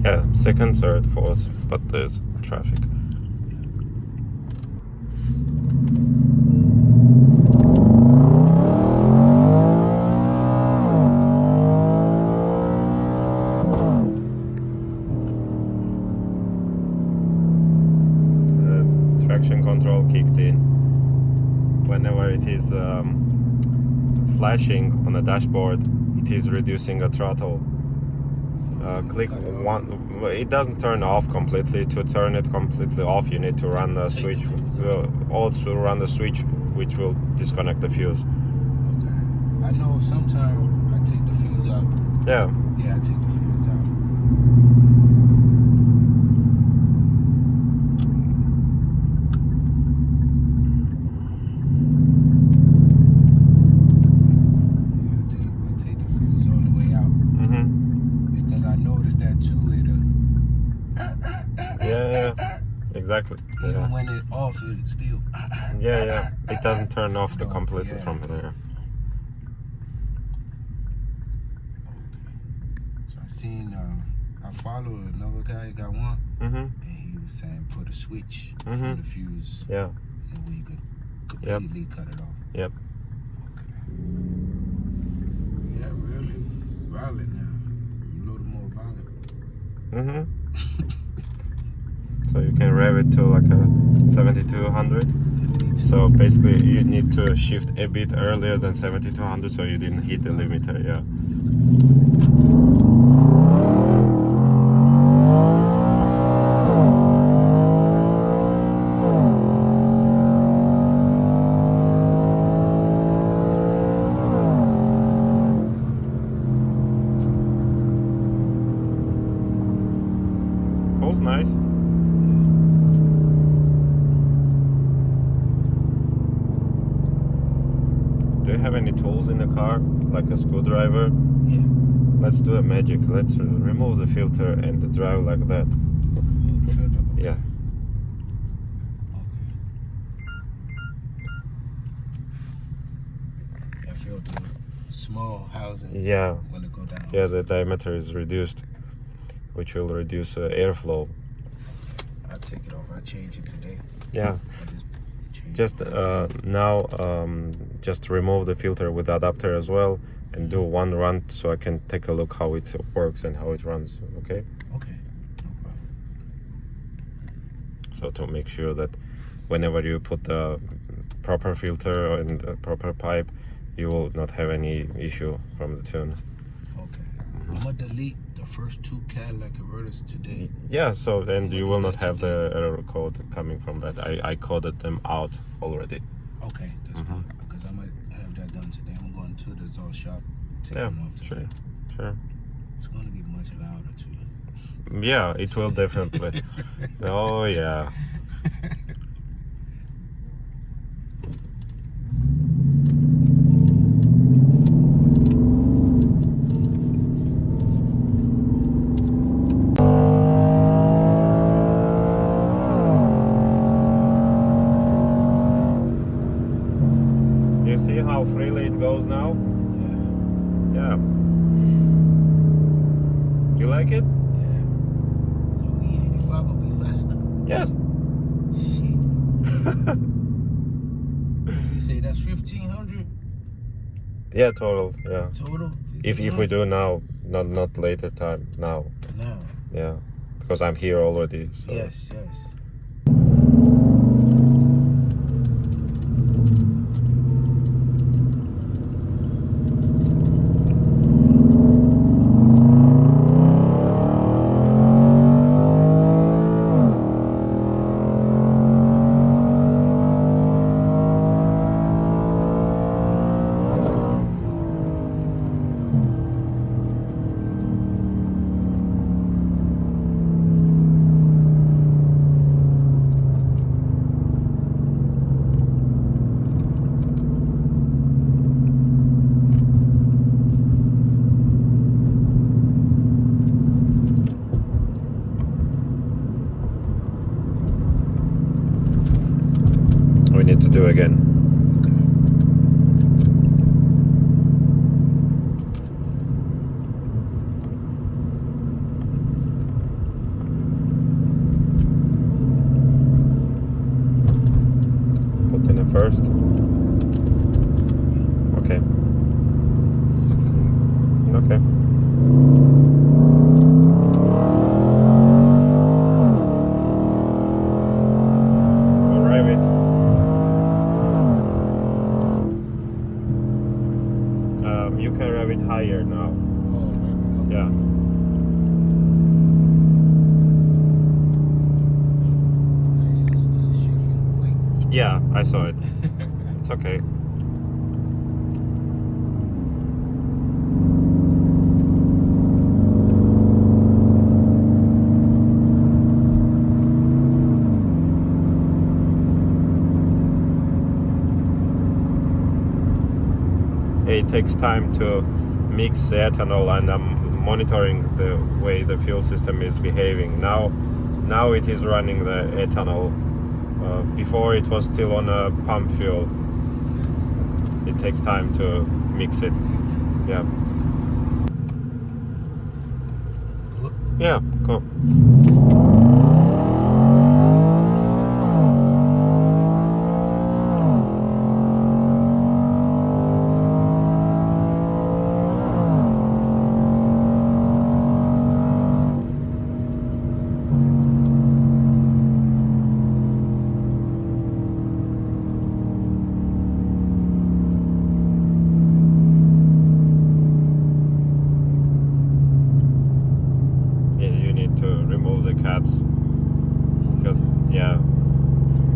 Yeah, second, third, fourth, but there's traffic. Traction control kicked in. Whenever it is flashing on the dashboard, it is reducing a throttle. Click one. It doesn't turn off completely. To turn it completely off, you need to run the switch. Also run the switch, which will disconnect the fuse. Okay. I know sometimes I take the fuse out. Yeah. Yeah, I take the fuse out. Exactly. Even when it's off, it's still. Yeah. It doesn't turn off the completely from there. Okay. So I followed another guy, got one, and he was saying put a switch from the fuse. Yeah. And we could completely cut it off. Yep. Okay. Yeah, really violent now. A little more violent. So you can rev it to like a 7200. So basically you need to shift a bit earlier than 7200 so you didn't hit the limiter, yeah. Pulls nice. Do you have any tools in the car, like a screwdriver? Yeah. Let's do a magic. Let's remove the filter and drive like that. Remove the filter? Okay. Yeah. Okay. That filter, small housing. Yeah. When it go down. Yeah, the diameter is reduced, which will reduce airflow. Okay. I'll take it off. I'll change it today. Yeah. Just now, just remove the filter with the adapter as well, and do one run so I can take a look how it works and how it runs. Okay. Okay. No problem. So to make sure that whenever you put the proper filter and the proper pipe, you will not have any issue from the tune. Okay. I'm gonna delete the first two Cadillac converters today. Yeah, so then you will not have the error code coming from that. I coded them out already. Okay, that's good, because I might have that done today. I'm going to the Zol shop, take them off today. Sure. It's going to get much louder too. Yeah, it will definitely. Oh yeah. See how freely it goes now? Yeah. You like it? Yeah. So E85 will be faster? Yes. Shit. You say that's 1500? Yeah, total. Yeah. Total? If we do now, not later time. Now. Now. Yeah. Because I'm here already. So. Yes. Yeah. I used to shifting quick. Yeah, I saw it. It's okay. It takes time to mix the ethanol, and I'm monitoring the way the fuel system is behaving. Now it is running the ethanol. Before it was still on a pump fuel. It takes time to mix it. Yeah. Yeah, cool.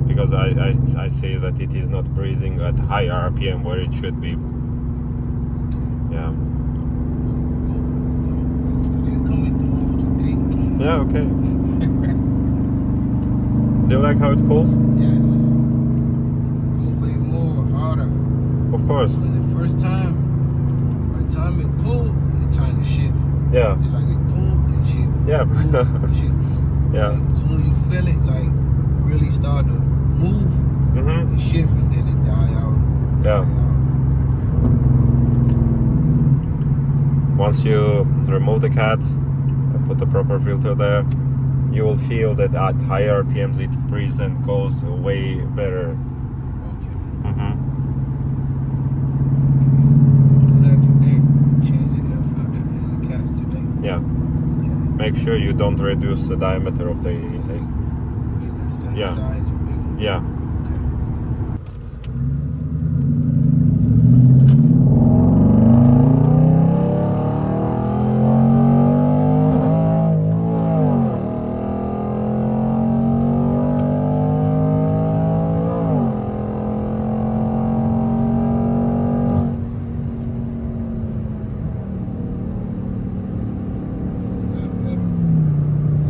Because I see that it is not breathing at high RPM where it should be. Yeah. Yeah, okay. Do you like how it cools? Yes. Way more harder. Of course. Because the first time, by the time it pulled, it's time to shift. Yeah. It's like it pulled and shift. Yeah. Pull, shift. Yeah. As soon as you feel it, like really start to move, it shift and then it die out. Yeah. Once you remove the cats and put the proper filter there, you will feel that at higher RPMs it breathes and goes way better. Okay. Mm-hmm. Do that today. Change the air filter and the cats today. Yeah. Make sure you don't reduce the diameter of the intake. Bigger size or bigger? Yeah.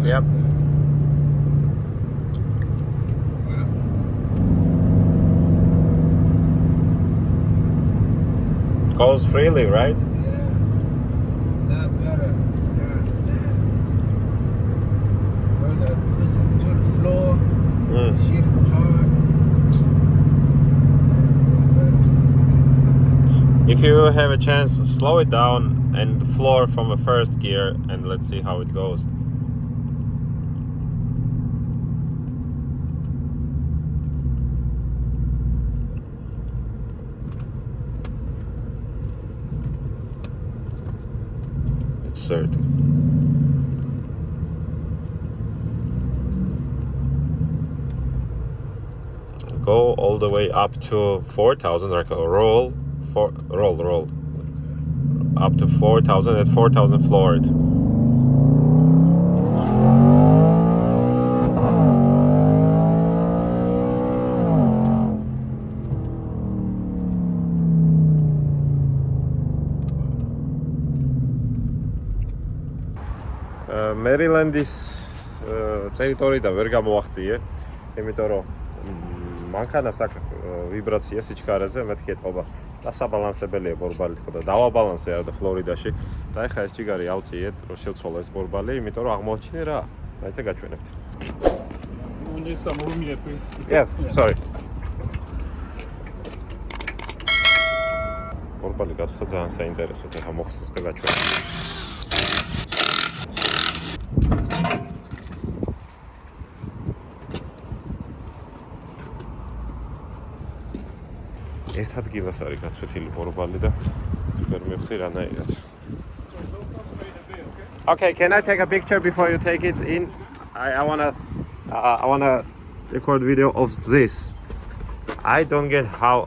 Yep. Goes freely, right? Yeah. Not better. God damn. First I push it to the floor. Shift hard. If you have a chance, slow it down and floor from the first gear, and let's see how it goes. It's 30. Go all the way up to 4,000, like a roll. Roll. Up to 4,000, at 4,000 floor it. Maryland-ის ტერიტორიიდან ვერ გამოვახციე, იმიტომ რომ მანქანას აქ ვიბრაცია სიჩქარეზე, მეთქი ეთყობა დასაბალანსებელია ბორბალი თქო და დავაბალანსე არა და ფლორიდაში და ეხლა ეს ჯიგარი ავწიეთ რომ შევცვალა ეს ბორბალი, იმიტომ რომ აღმოაჩინე რა, აი ესე გაჩვენებთ. Yeah, sorry. ბორბალი გაცვლა ძალიან საინტერესოდ, ეხლა მოხსნეს და გაჩვენე. ერთ ადგილას არის გაცვეთილი ბორბალი და ვერ მივხვდი რანაირად. Okay, can I take a picture before you take it in? I wanna record video of this. I don't get how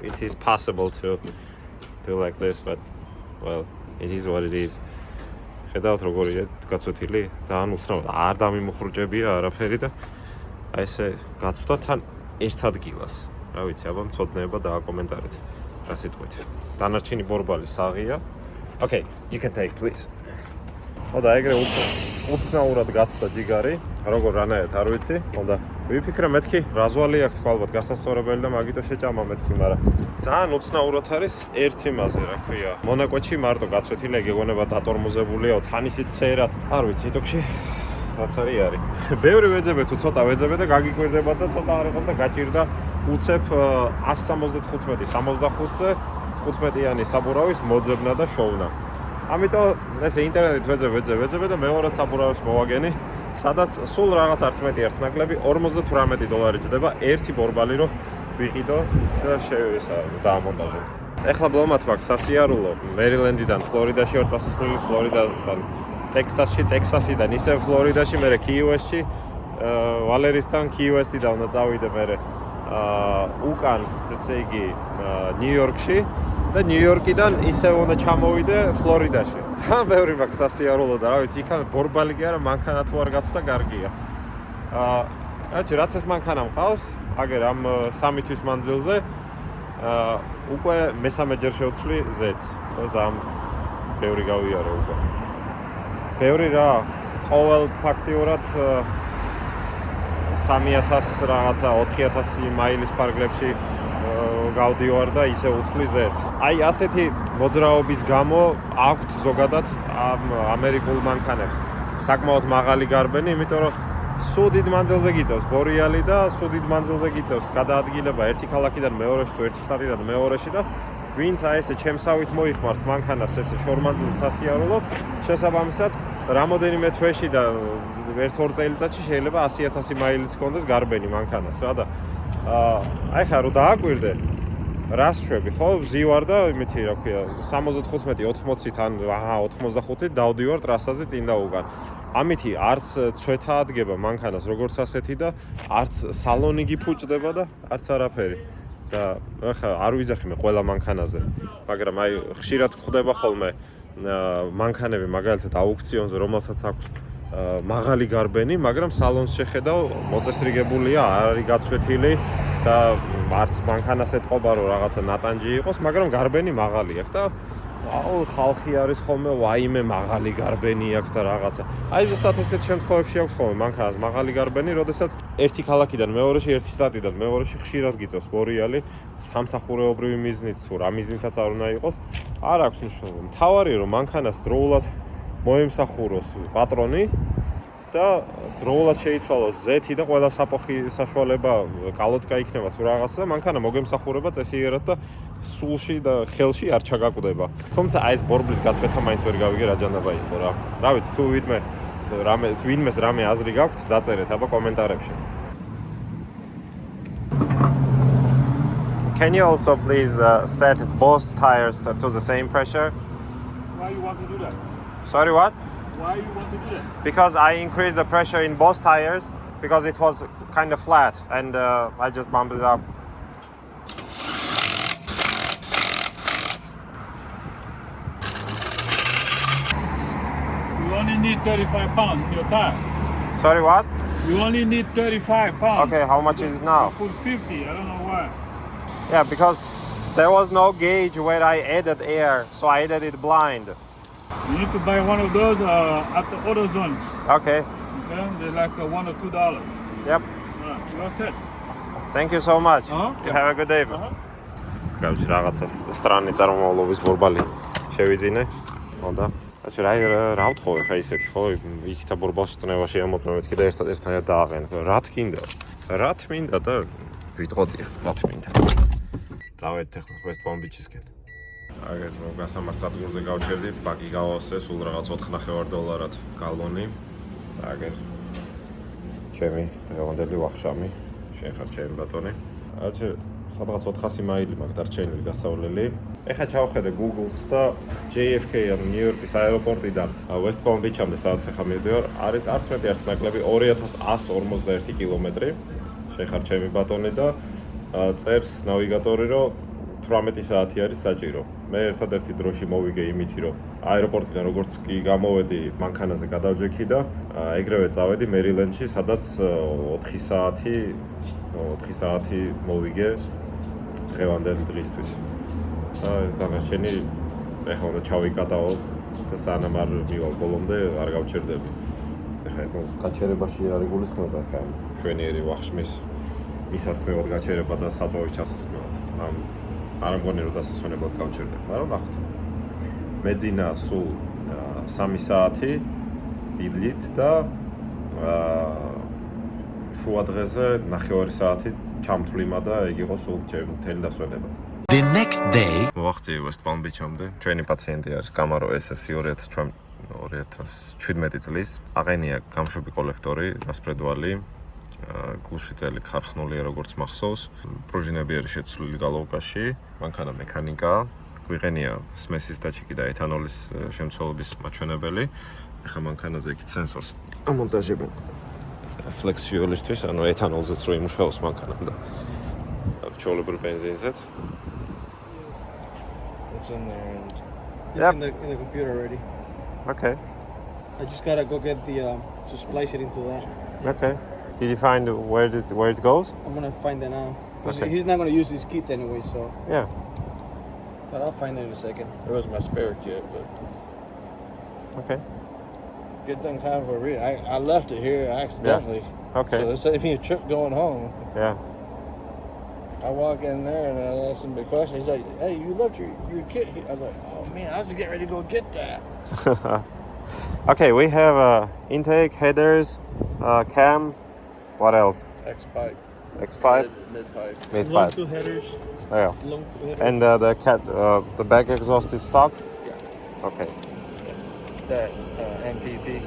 it is possible to do like this, but well, it is what it is. ხედავთ როგორია გაწვეთილი, ძალიან უცნაურად არ დამიმუხრუჭებია არაფერი და აი ესე გაცვდა თან ერთ ადგილას. რა ვიცი, აბა მცოდნეობა დააკომენტარეთ. რა სიტყვით. დანარჩენი ბორბალი საღია. Okay, you can take please. და ეგრე უცნაურად გაცვდა ჯიგარი, როგორ რანაირად არ ვიცი. და ვიფიქრე მეთქი, რაზვალი აქვს თქვა ალბათ გასასწორებელი და მაგიტო შეჭამა მეთქი, მაგრამ ძალიან უცნაურად არის ერთი მასე, რა ქვია. მონაკვეთში მარტო გაცვეთილი, ეგეგონება დატორმოზებულია, თანისით წერად. არ ვიცი, იტოქში რაც არის. ბევრი ვეძებე თუ ცოტა ვეძებე და გაგიკვირდებათ და ცოტა არ იყოს და გაჭირდა უცებ 175, 65-ზე 15-იანი საბურავის მოძებნა და შოვნა. ამიტომ ესე ინტერნეტით ვეძებე და მეორად საბურავის მოვაგენი, სადაც სულ რაღაც არც მეტი ერთ ნაკლები $58 ჯდება ერთი ბორბალი რო ვიყიდო და დაამონტაჟო. ეხლა ბლომად მაქვს სასიარულო მერილენდიდან ფლორიდაში ვარ წასასვლელი ფლორიდიდან ტექსასიდან ისევ ფლორიდაში, მერე კი-უესტში, ვალერისთან კი-უესტიდან უნდა წავიდე მერე უკან, ესე იგი ნიუ-იორკში და ნიუ-იორკიდან ისევ უნდა ჩამოვიდე ფლორიდაში. ძალიან ბევრი მაქვს სასიარულო და რა ვიცი, იქან ბორბალი კი არა, მანქანა თუ არ გაცვდა კარგია. რაც ეს მანქანა მყავს, აგერ ამ 3 თვის მანძილზე უკვე მესამე ჯერ შევცვლი ზეთს. ძალიან ბევრი გავიარე უკვე. ბევრი რა, ყოველ ფაქტიურად 3000 რაღაცა 4000 მაილის პარკლებში გავდივარ და ისე უცვლი ზეთს. აი ასეთი მოძრაობის გამო აქვთ ზოგადად ამ ამერიკულ მანქანებს საკმაოდ მაღალი გარბენი, იმიტომ რომ სულ დიდ მანძილზე გიწევს ბორიალი და სულ დიდ მანძილზე გიწევს გადაადგილება ერთი ქალაქიდან მეორეში თუ ერთი შტატიდან მეორეში და ვინც აი ესე ჩემსავით მოიხმარს მანქანას ესე შორმანძილზე სასიარულოდ, შესაბამისად რამოდენიმე თვეში და 1-2 წელიწადში შეიძლება 100,000 მაილის ჰქონდეს გარბენი მანქანას რა და აი ხა რო დააკვირდე რას შვები ხო ვზივარ და იმითი რა ქვია 75-80 თან 85 დავდივარ ტრასაზე წინ და უკან. ამითი არც ცვეთა ადგება მანქანას როგორც ასეთი და არც სალონი გიფუჭდება და არც არაფერი. და ახლა არ ვიძახი მე ყველა მანქანაზე, მაგრამ აი ხშირად ხდება ხოლმე მანქანები მაგალითად აუქციონზე, რომელსაც აქვს მაღალი გარბენი, მაგრამ სალონს შეხედავ მოწესრიგებულია, არ არის გაცვეთილი და არც მანქანას ეთყობა რომ რაღაცა ნატანჯი იყოს, მაგრამ გარბენი მაღალი აქვს და ხალხი არის ხოლმე ვაიმე მაღალი გარბენი აქვს და რაღაცა. აი ზუსტად ესეთ შემთხვევებში აქვს ხოლმე მანქანას მაღალი გარბენი, როდესაც ერთი ქალაქიდან მეორეში, ერთი შტატიდან მეორეში ხშირად გიწევს ბორიალი, სამსახურეობრივი მიზნით თუ რა მიზნითაც არ უნდა იყოს, არ აქვს მნიშვნელობა. მთავარია რომ მანქანას დროულად მოემსახუროს პატრონი და დროულად შეიცვალოს ზეთი და ყველა საფოხი საშუალება კალოტკა იქნება თუ რაღაცა და მანქანა მოგემსახურება წესიერად და სულში და ხელში არ ჩაგაკვდება. თუმცა აი ეს ბორბლის გაცვეთა მაინც ვერ გავიგე რა ჯანაბა იყო რა. რა ვიცი თუ ვინმეს რამე აზრი გაქვთ დაწერეთ აბა კომენტარებში. Can you also please set both tires to the same pressure? Why you want to do that? Sorry, what? Why you want to do that? Because I increased the pressure in both tires because it was kind of flat and I just bumped it up. You only need 35 pounds in your tire. Sorry, what? You only need 35 pounds. Okay, how much is it now? I put 50, I don't know why. Yeah, because there was no gauge where I added air, so I added it blind. You need to buy one of those at the AutoZone. Okay. Okay, they're like $1 or $2. Yep. You're set. Thank you so much. You have a good day. Короче, რაღაცა სტრანი წარმომავლობის ბორბალი შევიძინე. და რა ვთხოვე ხა ისეთი ხო იქითა ბორბალში წნევა შეამოწმე მეთქი და ერთად დააყენე. რა თქინდა? რა თმინდა და ვიტყოდი რა თმინდა. წავედით ახლა West Palm Beach-ისკენ. აგერ გასამართ ადგილზე გავჩერდი, ბაკი გავავსე, სულ რაღაც $4.5 გალონი. აგერ ჩემი დღევანდელი ვახშამი, შენ ხარ ჩემი ბატონი. არჩე სადღაც 400 მაილი მაქვს დარჩენილი გასავლელი. ეხლა ჩავხედე Google-ს და JFK ანუ ნიუ-იორკის აეროპორტიდან West Palm Beach-მდე სადაც ახლა მივდივარ, არის არც მეტი არც ნაკლები 2141 კილომეტრი. შენ ხარ ჩემი ბატონი და წერს ნავიგატორი რომ 18 საათი არის საჭირო. მე ერთადერთი დროში მოვიგე იმითი, რომ აეროპორტიდან როგორც კი გამოვედი, მანქანაზე გადავჯექი და ეგრევე წავედი მერილენდში, სადაც 4 საათი მოვიგე დღევანდელი დღისთვის. დანარჩენი ეხლა უნდა ჩავიკატაო და სანამ არ მივალ ბოლომდე არ გავჩერდები. ეხლა გაჩერებაში არ იგულისხმება ხა მშვენიერი ვახშმის მისართმევად გაჩერება და საწვავის ჩასასხმევად. არ მგონი რომ დასასვენებლად გავჩერდები, მაგრამ ნახოთ. მეძინა სულ 3 საათი დილით და შუა დღეზე 9 საათი ჩამთვლიმა და ეგ იყო სულ მთელი დასვენება. The next day მოაღწია West Palm Beach-ამდე. ჩვენი პაციენტი არის კამარო SS 2017 წლის. აყენია გამშვები კოლექტორი, გასფრედვალი, გლუში წელი ქარხნულია როგორც მახსოვს. პრუჟინები არის შეცვლილი გალავკაში, მანქანა მექანიკაა. გვიყენია სმესის დაჭიკი და ეთანოლის შემცველობის მაჩვენებელი. ეხლა მანქანაზე იქით სენსორს ამონტაჟებენ flex fuel-ისთვის, ანუ ეთანოლზეც რო იმუშაოს მანქანა და ჩვეულებრივ ბენზინზეც. It's in there and it's Yep. in the computer already. Okay. I just gotta go get the to splice it into that. Okay. Did you find where it goes? I'm gonna find it now. 'Cause Okay. he's not gonna use his kit anyway, so Yeah. but I'll find it in a second. It was my spare kit, but Okay. good things happen for a reason. I left it here accidentally. Okay. So it saved me a trip going home. Yeah. I walk in there and I ask him a big question. He's like, "Hey, you left your kit here." I was like, "Oh man, I was just getting ready to go get that." Okay, we have intake, headers, cam. What else? X pipe. X pipe, Mid pipe. mid Long pipe. two headers. Yeah. Long two headers. And the back exhaust is stock. Yeah. Okay. That MPP.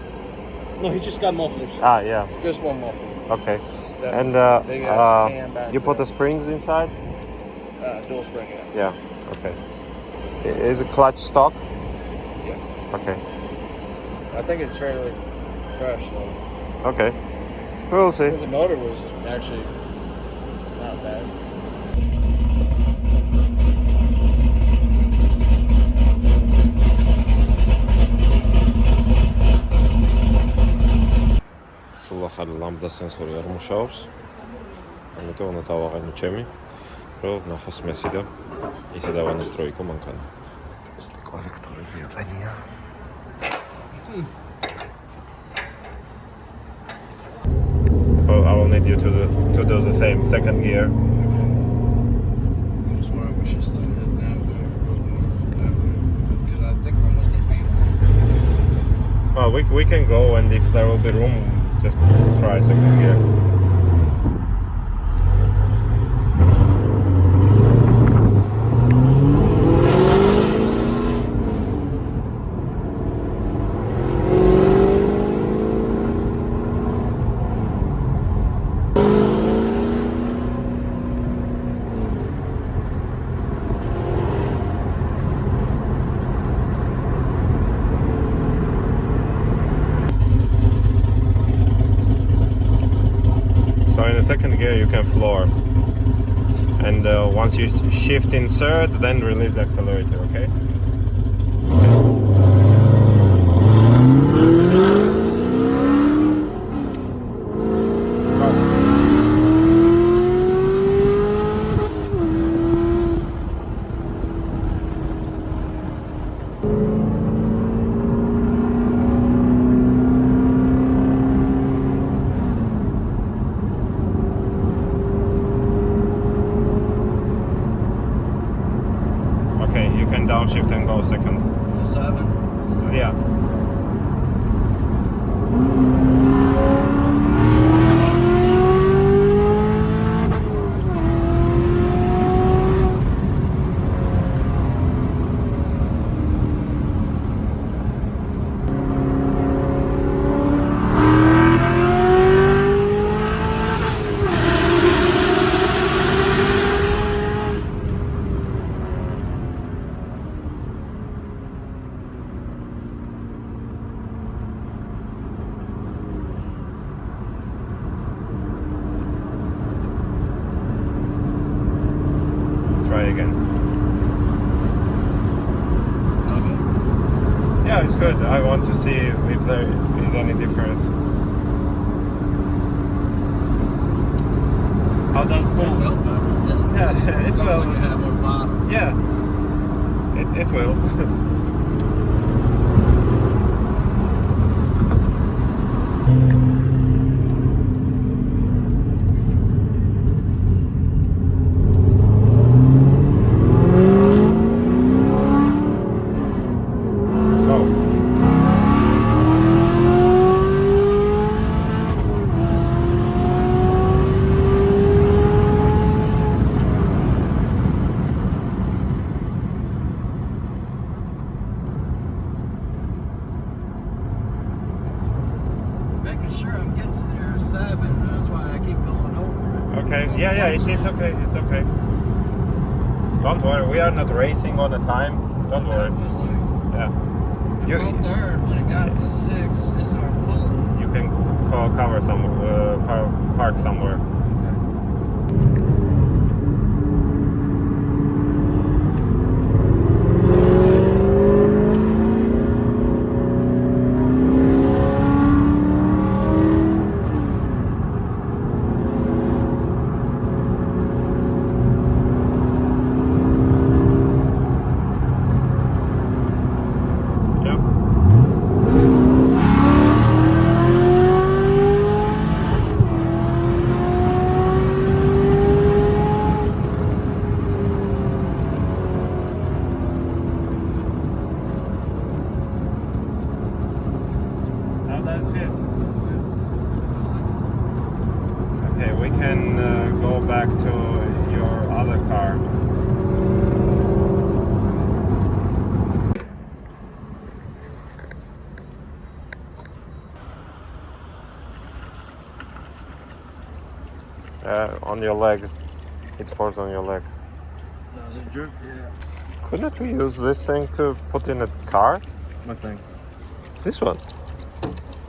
No, he just got mufflers. Ah, yeah. Just one muffler. Okay. That And big ass can back you put there. the springs inside. Dual spring. Yeah. Yeah. Okay. Is the clutch stock? Yeah. Okay. I think it's fairly fresh though. Okay. We'll see. Because the motor was actually not bad. სულ ახალი ლამბდა სენსორი არ მუშაობს. ამიტომ უნდა დავაყენო ჩემი, რომ ნახოს მესი და ისე დავანესტროიკო მანქანა. ეს კოლექტორები აყენია. Well, I will need you to do the same second gear. I just wonder if we should start it now because I think we're almost at speed. Well, we can go, and if there will be room, just try second gear. So in the second gear you can floor, and once you shift in third, then release the accelerator. Okay. Okay, you can downshift and go second. To 7. So, yeah. it's good. I want to see if there is any difference. How does It pull? felt better. Yeah, it Felt will. like it had more bottom. Yeah, it will. Making sure I'm getting to your 7. That's why I keep going over it. Okay. Yeah. It's okay. It's okay. Don't worry. We are not racing all the time. Don't worry. It was like, Yeah. I felt third when it got to 6. It started pulling. You can cover some park somewhere. How does it feel? Okay, we can go back to your other car. On your leg. It pours on your leg. Does it drip? Yeah. Couldn't we use this thing to put in a car? What thing? This one.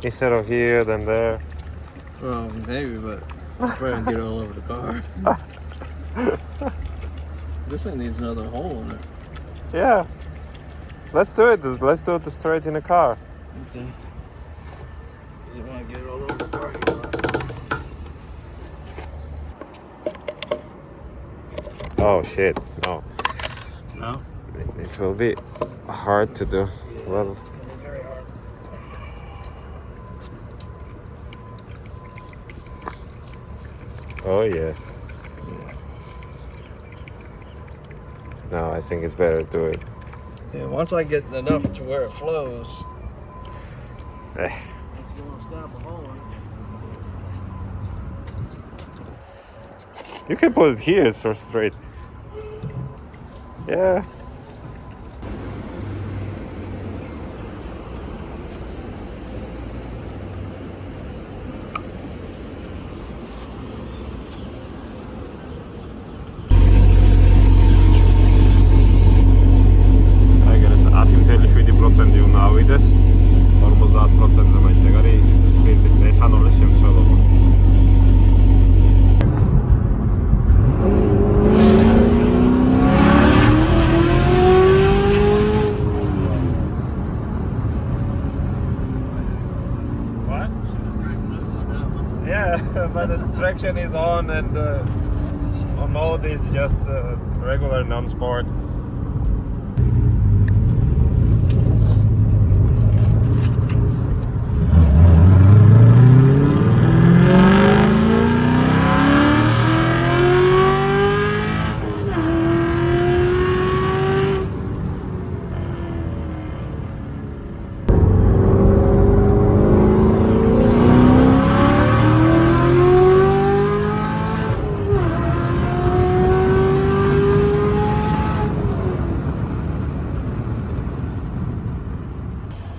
Instead of here, then there. Well, maybe, but it's probably gonna get all over the car. This thing needs another hole in it. Yeah. Let's do it. Let's do it straight in the car. Okay. Does it want to get it all over the car? Oh shit. No. No? It will be hard to do. Well, It's gonna be very hard. oh yeah. No, I think it's better to do it. Yeah, once I get enough to where it flows, Eh. it's gonna stop a hole in it. You can put it here, so straight. Yeah. Ეგრეს 10.7% უნდა ავიდეს 50%-ზე მაინც ეგ არის სპირტის ეთანოლის შემცველობა. What? Yeah, but the traction is on and on mode is just regular non-sport.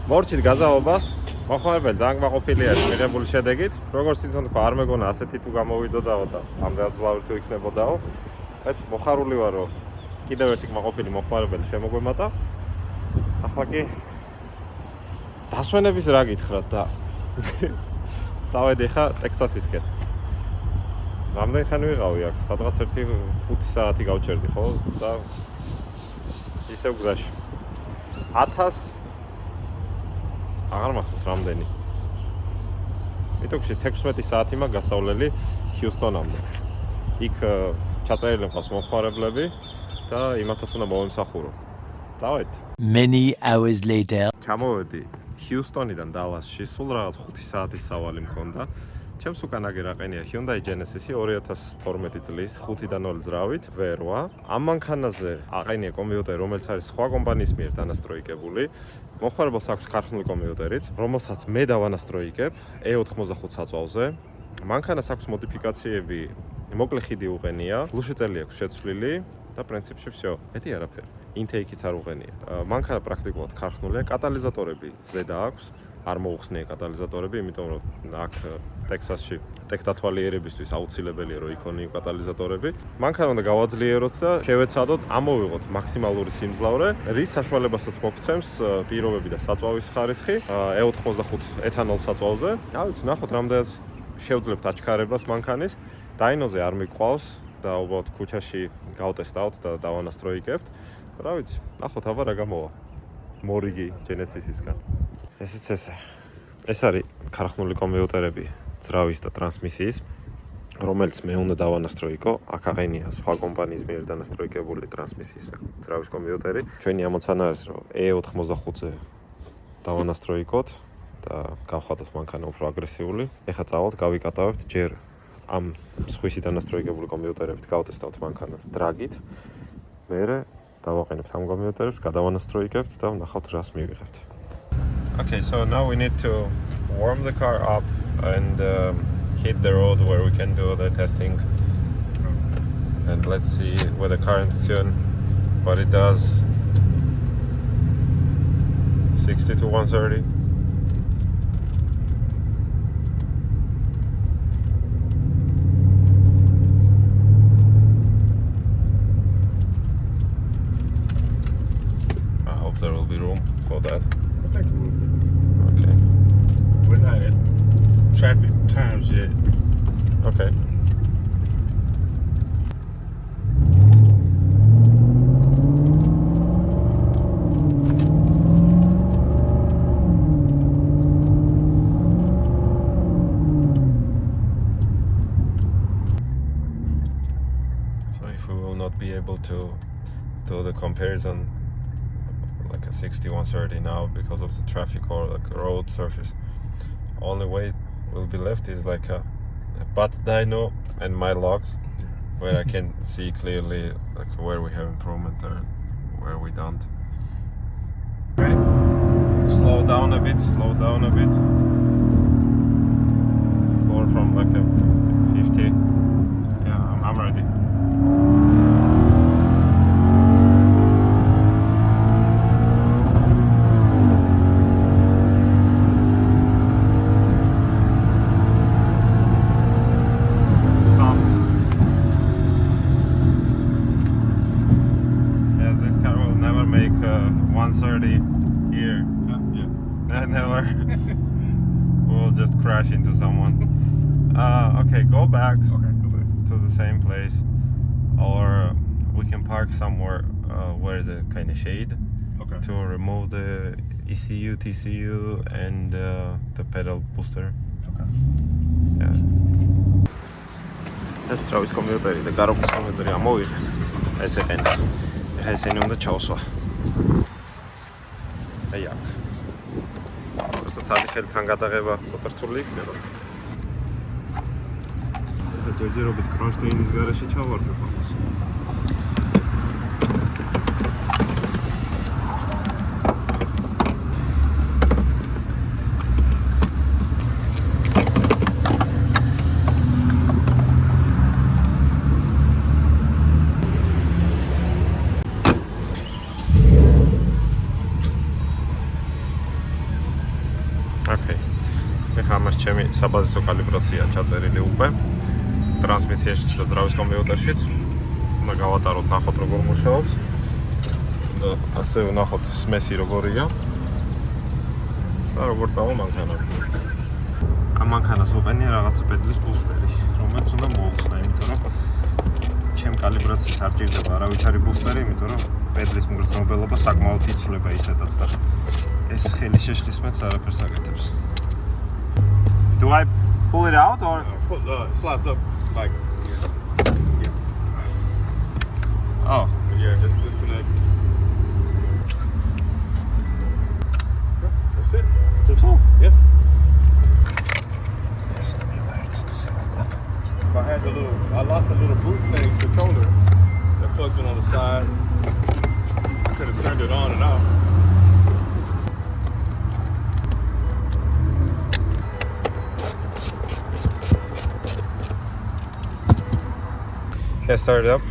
მორჩით გაზაობას, მოხმარებელი ძალიან კმაყოფილია მიღებული შედეგით. როგორც თვითონ თქვა, არ მეგონა ასეთი თუ გამოვიდოდაო და ამდენად ძლავრი თუ იქნებოდაო. რაც მოხარული ვარ, რომ კიდევ ერთი კმაყოფილი მოხმარებელი შემოგვემატა. ახლა კი დასვენების რა გითხრათ და წავედი ხა ტექსასისკენ. რამდენი ხანი ვიყავი აქ? სადღაც 1-5 საათი გავჩერდი, ხო? და ისევ გზაში. 1000 აღარ მახსოვს რამდენი. მიტოქში 16 საათი მაქვს გასავლელი ჰიუსტონამდე. იქ ჩაწერილი მყავს მომხმარებლები და იმათაც უნდა მოვემსახურო. დავით. Many hours later. ჩამოვედი ჰიუსტონიდან დალასში, სულ რაღაც 5 საათის სავალი მქონდა. ჩემს უკან აგერაყენია Hyundai Genesis-ი 2012 წლის 5-დან 0 ძრავით, ვერვა. ამ მანქანაზე აყენია კომპიუტერი, რომელიც არის სხვა კომპანიის მიერ დანასტროიკებული. მომხმარებელს აქვს ქარხნული კომპიუტერიც, რომელსაც მე დავანასტროიკებ E85 საწვავზე. მანქანას აქვს მოდიფიკაციები, მოკლე ხიდი უყენია, გლუშიწელი აქვს შეცვლილი და პრინციპში всё, მეტი არაფერი. Intake-იც არ უყენია. მანქანა პრაქტიკულად ქარხნულია, კატალიზატორები ზედა აქვს. არ მოუხსნია კატალიზატორები, იმიტომ რომ აქ ტექსასში ტექნათვალიერებისთვის აუცილებელია რომ იქონიო კატალიზატორები. მანქანა უნდა გავაძლიეროთ და შევეცადოთ ამოვიღოთ მაქსიმალური სიმძლავრე, რის საშუალებასაც მოგცემს პირობები და საწვავის ხარისხი E85 ეთანოლ საწვავზე. ავიც ნახოთ რამდენად შევძლებთ აჩქარებას მანქანის. დაინოზე არ მიყვავს და უბრალოდ ქუჩაში გავტესტავთ და დავანასტროიკებთ. რა ვიცი, ნახოთ აბა რა გამოვა. მორიგი Genesis-ისგან. ესეც ესე. ეს არის ქარხნული კომპიუტერები ძრავის და ტრანსმისიის, რომელიც მე უნდა დავანასტროიკო. აქ აყენია სხვა კომპანიის მიერ დანასტროიკებული ტრანსმისიის და ძრავის კომპიუტერი. ჩვენი ამოცანა არის, რომ E85-ზე დავანასტროიკოთ და გავხადოთ მანქანა უფრო აგრესიული. ეხლა წავალთ, გავიკატავებთ ჯერ ამ სხვისი დანასტროიკებული კომპიუტერებით გავტესტავთ მანქანას დრაგით. მერე დავაყენებთ ამ კომპიუტერებს, გადავანასტროიკებთ და ვნახავთ რას მივიღებთ. Okay, so now we need to warm the car up and hit the road where we can do the testing. And let's see with the current tune what it does. 60 to 130. I hope there will be room for that. I think it will be. Okay. We're not at traffic times yet. Okay. So if we will not be able to do the comparison like a 6130 now because of the traffic or like road surface, only way will be left is like a butt dyno and my logs where I can see clearly like where we have improvement or where we don't. Ready? Slow down a bit, floor from like a 50. Yeah, I'm ready. Make 130 here. Yeah. Never. We'll just crash into someone. Okay, go back to the same place, or we can park somewhere where the kind of shade to remove the ECU, TCU, and the pedal booster. Okay. Yeah. That's Travis კომპიუტერი და გაროკის კომპიუტერი ამოვიღე. ეს ეყენა. ეხლა ესენი უნდა ჩავსვა. აი აქ. просто ცალი ხელთან გადაღება ცოტა რთული იქნება. და ჯერჯერობით კრონშტეინის გარეშე ჩავარდებ ამას. ამას ჩემი საბაზისო კალიბრაცია ჩაწერილი უკვე ტრანსმისიაში და ძრავის კომპიუტერშიც. უნდა გავატაროთ, ნახოთ როგორ მუშაობს და ასე ვნახოთ სმესი როგორია და როგორ წავა მანქანა. ამ მანქანას უყენია რაღაცა პედლის ბუსტერი, რომელიც უნდა მოუხსნა, იმიტომ რომ ჩემ კალიბრაციას არ ჭირდება არავითარი ბუსტერი, იმიტომ რომ პედლის მგრძნობელობა საკმაოდ იცვლება ისედაც და ეს ხელი შეშლის მეც არაფერს აკეთებს. Do I pull it out or Slides up like yeah. Oh, Yeah, just disconnect. Yep, that's it. that's all. Yep. This is me back to the second. If I had I lost a little boost thing controller that plugs in on the side. I could have turned it on and off. Okay, start it up.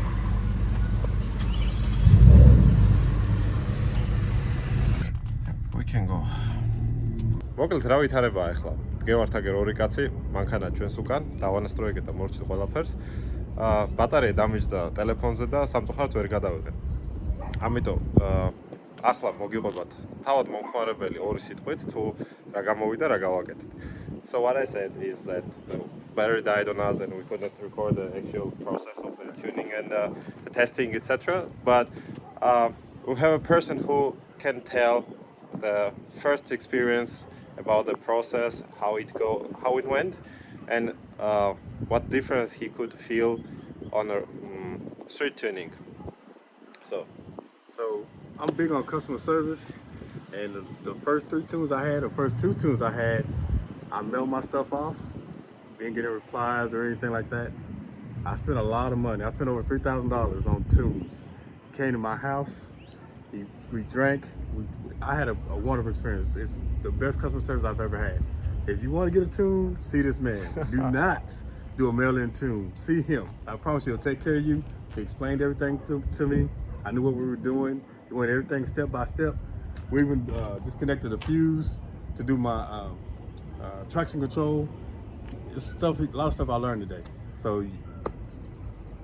We can go. მოკლედ რა ვითარებაა ახლა? დგევართ აგერ ორი კაცი, მანქანა ჩვენს უკან, დავანასტროიგეთ და მორჩით ყველაფერს. ბატარეა დამიჯდა ტელეფონზე და სამწუხაროდ ვერ გადავიღე. ამიტომ ახლა მოგიყვებათ თავად მომხმარებელი ორი სიტყვით თუ რა გამოვიდა, რა გავაკეთეთ. So what I said is that the battery died on us and we couldn't record the actual process of the tuning and the testing, etc. But we have a person who can tell the first experience about the process, how it went, and what difference he could feel on a street tuning. So I'm big on customer service, and the first two tunes I had, I mailed my stuff off, didn't get any replies or anything like that. I spent a lot of money. I spent over $3,000 on tunes. He came to my house, we drank, I had a wonderful experience. It's the best customer service I've ever had. If you want to get a tune, see this man. Do not do a mail-in tune. See him. I promise you, he'll take care of you. He explained everything to me. I knew what we were doing. He went everything step by step. We even disconnected the fuse to do my traction control. It's a lot of stuff I learned today. So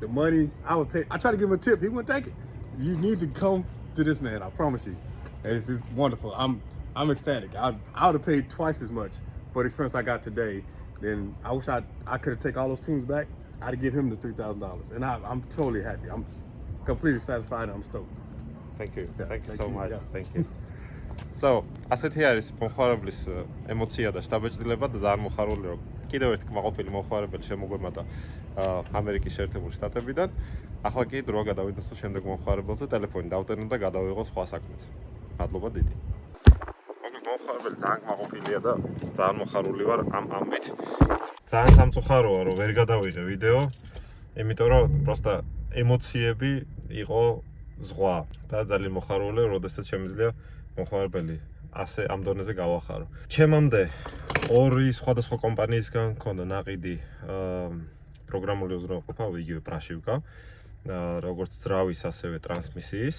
the money I would pay, I tried to give him a tip. He wouldn't take it. You need to come to this man. I promise you. It's wonderful. I'm ecstatic. I would have paid twice as much for the experience I got today. Then I wish I could have taken all those tunes back. I'd give him the $3,000, and I'm totally happy. I'm completely satisfied. I'm stoked. Thank you. Yeah, Thank you thank so you. much. Yeah. Thank you. So, ასეთი არის მომხმარებლის ემოცია და შთაბეჭდილება და ძალიან მოხარული რომ კიდევ ერთი კმაყოფილი მომხმარებელი შემოგვემატა ამერიკის შეერთებული შტატებიდან. ახლა კი დრო გადავიდოს შემდეგ მომხმარებელზე ტელეფონი დავტენო და გადავიღო სხვა საქმეც. მადლობა დიდი. მოკლედ მომხმარებელი ძალიან კმაყოფილია და ძალიან მოხარული ვარ ამით. ძალიან სამწუხაროა რომ ვერ გადავიღე ვიდეო, იმიტომ რომ პროსტა ემოციები იყო ზღვა და ძალიან მოხარული, როდესაც შემიძლია მომხმარებელი ასე ამ დონეზე გავახარო. ჩემამდე ორი სხვადასხვა კომპანიისგან მქონდა ნაყიდი პროგრამული უზრუნველყოფა, იგივე პრაშივკა, როგორც ძრავის, ასევე ტრანსმისიის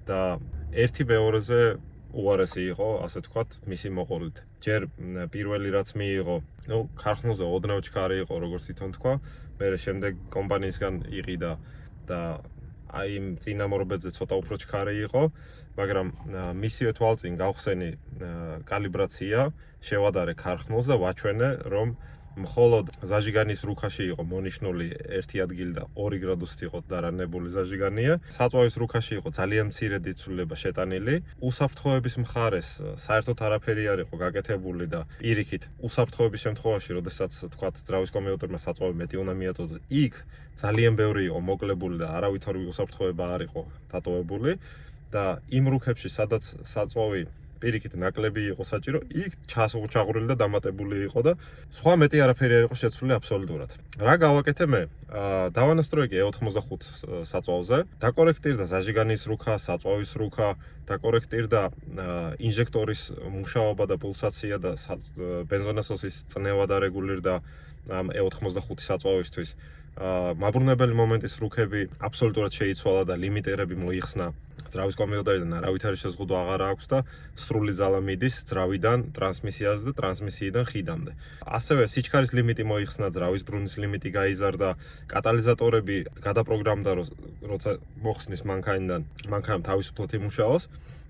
და ერთი მეორეზე უარესი იყო, ასე ვთქვათ, მისი მოყოლით. ჯერ პირველი რაც მიიღო, ქარხნულზე ოდნავ ჩქარი იყო, როგორც თვითონ თქვა, მერე შემდეგ კომპანიისგან იყიდა და აი იმ წინამორბედზე ცოტა უფრო ჩქარი იყო, მაგრამ მისივე თვალწინ გავხსენი კალიბრაცია, შევადარე ქარხნულს და ვაჩვენე, რომ მხოლოდ ზაჟიგანის რუქაში იყო მონიშნული 1 ადგილი და 2 გრადუსით იყო დარანებული ზაჟიგანია. საწვავის რუქაში იყო ძალიან მცირე დიცულება შეტანილი. უსაფრთხოების მხარეს საერთოდ არაფერი არ იყო გაკეთებული და პირიქით უსაფრთხოების შემთხვევაში, როდესაც თქვათ ძრავის კომპიუტერმა საწვავი მეტი უნდა მიაწოდოს, იქ ძალიან ბევრი იყო მოკლებული და არავითარი უსაფრთხოება არ იყო დატოვებული და იმ რუქებში, სადაც საწვავი პირიქით ნაკლები იყო საჭირო, იქ ჩაღრული და დამატებული იყო და სხვა მეტი არაფერი არ იყო შეცვლილი აბსოლუტურად. რა გავაკეთე მე? დავანასტროე E85 საწვავზე, დაკორექტირდა ზაჟიგანის რუქა, საწვავის რუქა, დაკორექტირდა ინჟექტორის მუშაობა და პულსაცია და ბენზონასოსის წნევა დარეგულირდა ამ E85 საწვავისთვის. მაბრუნებელი მომენტის რუქები აბსოლუტურად შეიცვალა და ლიმიტერები მოიხსნა. ძრავის კომპიუტერიდან არავითარი შეზღუდვა აღარ აქვს და სრული ძალა მიდის ძრავიდან ტრანსმისიაზე და ტრანსმისიიდან ხიდამდე. ასევე სიჩქარის ლიმიტი მოიხსნა, ძრავის ბრუნის ლიმიტი გაიზარდა, კატალიზატორები გადაპროგრამდა, როცა მოხსნის მანქანამ თავისუფლად იმუშაოს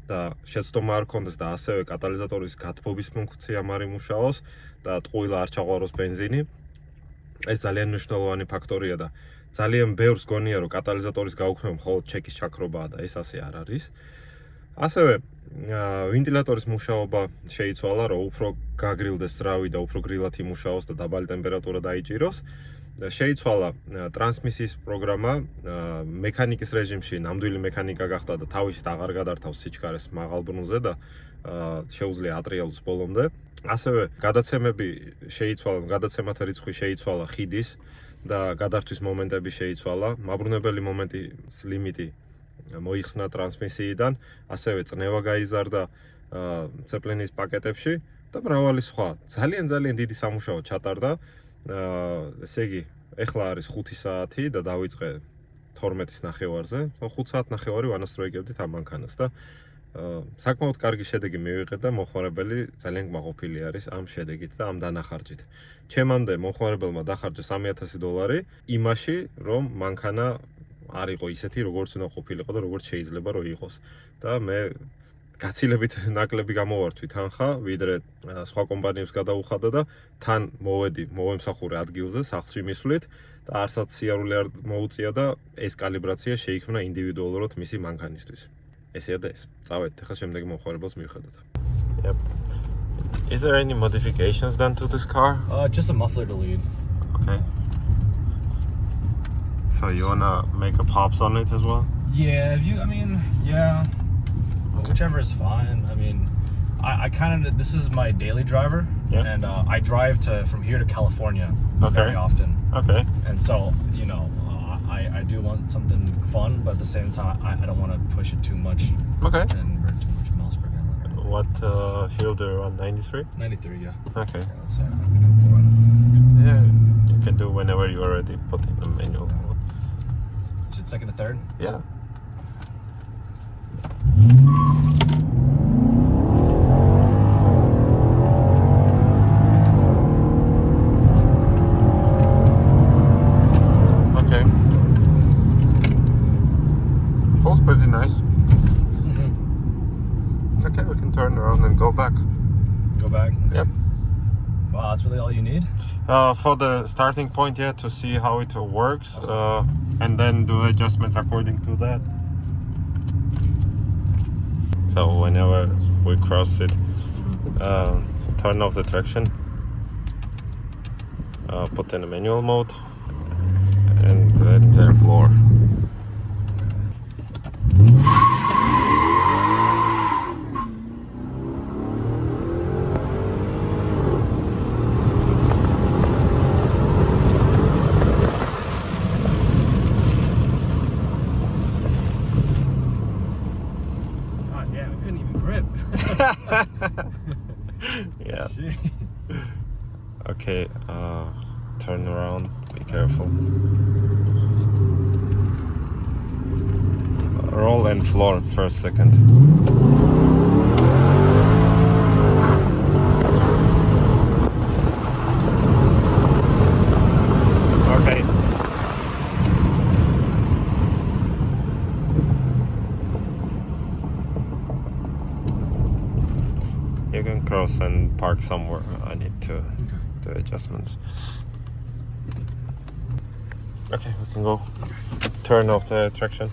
და შეცდომა არ ქონდეს და ასევე კატალიზატორის გათბობის ფუნქცია არ იმუშაოს და ტყუილა არ ჩაღვაროს ბენზინი. ეს ძალიან მნიშვნელოვანი ფაქტორია და ძალიან ბევრს გონია, რომ კატალიზატორის გაუქმება მხოლოდ ჩეკის ჩაქრობაა და ეს ასე არ არის. ასევე ვენტილატორის მუშაობა შეიცვალა, რომ უფრო გაგრილდეს ძრავი და უფრო გრილად იმუშაოს და დაბალი ტემპერატურა დაიჭიროს. შეიცვალა ტრანსმისიის პროგრამა, მექანიკის რეჟიმში ნამდვილი მექანიკა გახდა და თავისით აღარ გადართავს სიჩქარეს მაღალ ბრუნვზე და შეუძლია ატრიალოს ბოლომდე. ასევე გადაცემები შეიცვალა, გადაცემათა რიცხვი შეიცვალა ხიდის და გადართვის მომენტები შეიცვალა. მაბრუნებელი მომენტის ლიმიტი მოიხსნა ტრანსმისიიდან, ასევე წნევა გაიზარდა ცეპლინის პაკეტებში და მრავალი სხვა. ძალიან დიდი სამუშაო ჩატარდა. ესე იგი, ეხლა არის 5 საათი და დავიწყე 12-ის ნახევარზე. 5 საათნახევარი ვანასწროიგებდით ამ მანქანას და საკმაოდ კარგი შედეგი მივიღეთ და მომხმარებელი ძალიან კმაყოფილი არის ამ შედეგით და ამ დანახარჯით. ჩემამდე მომხმარებელმა დახარჯა $3,000 იმაში, რომ მანქანა არ იყო ისეთი, როგორც უნდა ყოფილიყო და როგორც შეიძლება რომ იყოს. და მე გაცილებით ნაკლები გამოვართვი თანხა, ვიდრე სხვა კომპანიებს გადაუხადა და თან მოვემსახურე ადგილზე, სახლში მისვლით და არცაც სიარული არ მოუწია და ეს კალიბრაცია შეიქმნა ინდივიდუალურად მისი მანქანისთვის. ესეა და ეს. წავედით ახლა შემდეგი მომხმარებელს მივხედოთ. Yep. Is there any modifications done to this car? Just a muffler to lead. Okay. So you wanna make a pops on it as well? Yeah, yeah. Whichever is fine. I mean, I kind of, this is my daily driver, and I drive from here to California very often. Okay. And so, I do want something fun, but at the same time, I don't want to push it too much. Okay. And burn too much miles per gallon. What fuel do you run? 93? 93, yeah. Okay. So I'm gonna go on. Yeah, you can do whenever you're ready. Put in the manual mode. You said second to third? Yeah. Okay. Feels pretty nice. Okay, we can turn around and go back. Go back? Okay. Yep. Wow, that's really all you need? For the starting point, yeah, to see how it works, and then do adjustments according to that. So whenever we cross it, turn off the traction, put in a manual mode, and then the floor. Yeah. Okay, turn around, be careful. Roll and floor for a second. Okay. You can cross and park somewhere. I need to do adjustments. Okay, we can go. Turn off the traction.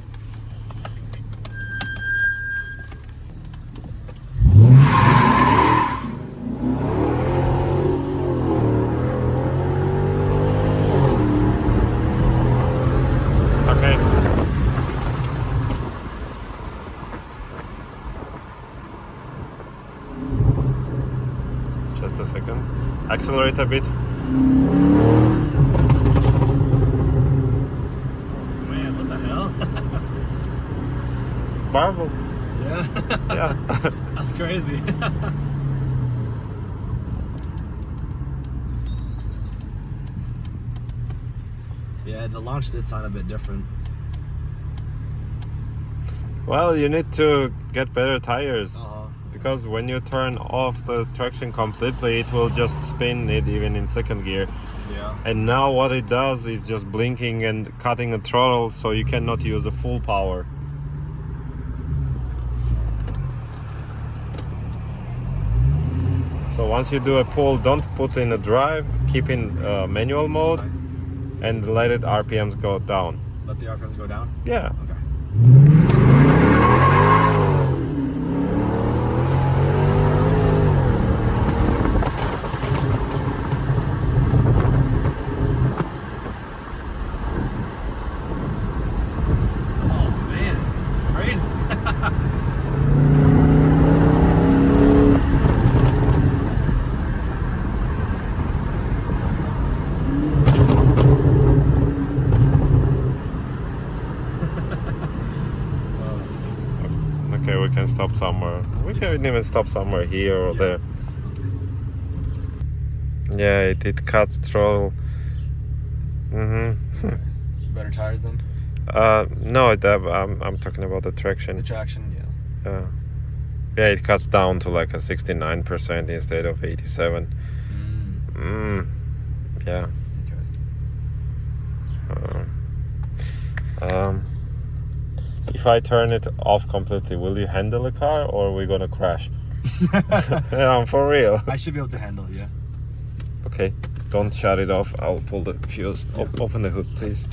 Okay. Just a second. Accelerate a bit. Man, what the hell? Burble. Yeah. Yeah. That's crazy. Yeah, the launch did sound a bit different. Well, you need to get better tires. Uh-huh. Because when you turn off the traction completely, it will just spin it even in second gear. Yeah. And now what it does is just blinking and cutting the throttle, so you cannot use the full power. So once you do a pull, don't put in a drive, keep in manual mode, and let it RPMs go down. Let the RPMs go down? Yeah. Okay. even stop somewhere. We can even stop somewhere here or there. Yeah, it cuts throttle. Better tires then? No, I'm talking about the traction. The traction, yeah. Yeah, it cuts down to like a 69% instead of 87. Yeah. Okay. If I turn it off completely, will you handle the car or are we gonna crash? Yeah, I'm for real. I should be able to handle it, yeah. Okay, don't shut it off. I'll pull the fuse. Open the hood, please.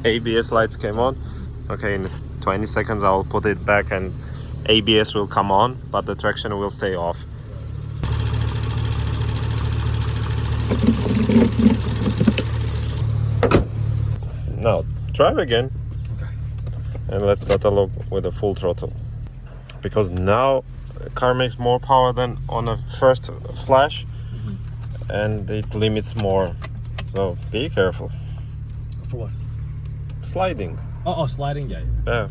ABS lights came on. Okay, in 20 seconds I'll put it back and ABS will come on, but the traction will stay off. Now drive again. Okay. And let's throttle with a full throttle, because now the car makes more power than on a first flash, and it limits more, so be careful. For what? Sliding. Oh, sliding, yeah. Yeah.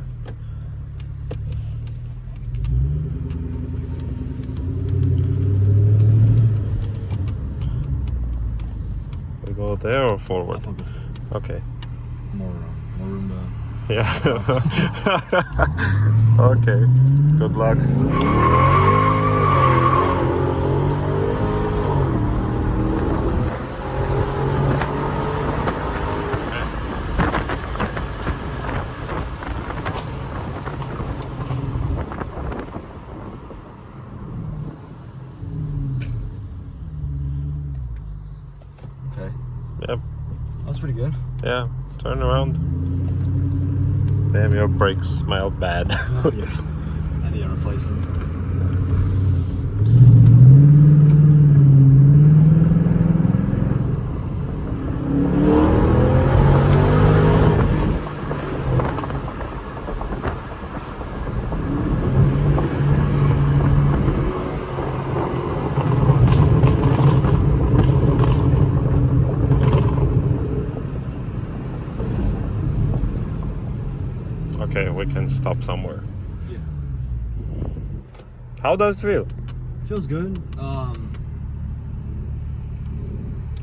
We go there or forward? Okay. More room to... Yeah. Okay. Good luck. Okay. Yep. That was pretty good. Yeah. Turn around. Damn, your brakes smell bad. Oh, yeah. I need to replace them. Okay, we can stop somewhere. Yeah. How does it feel? Feels good. A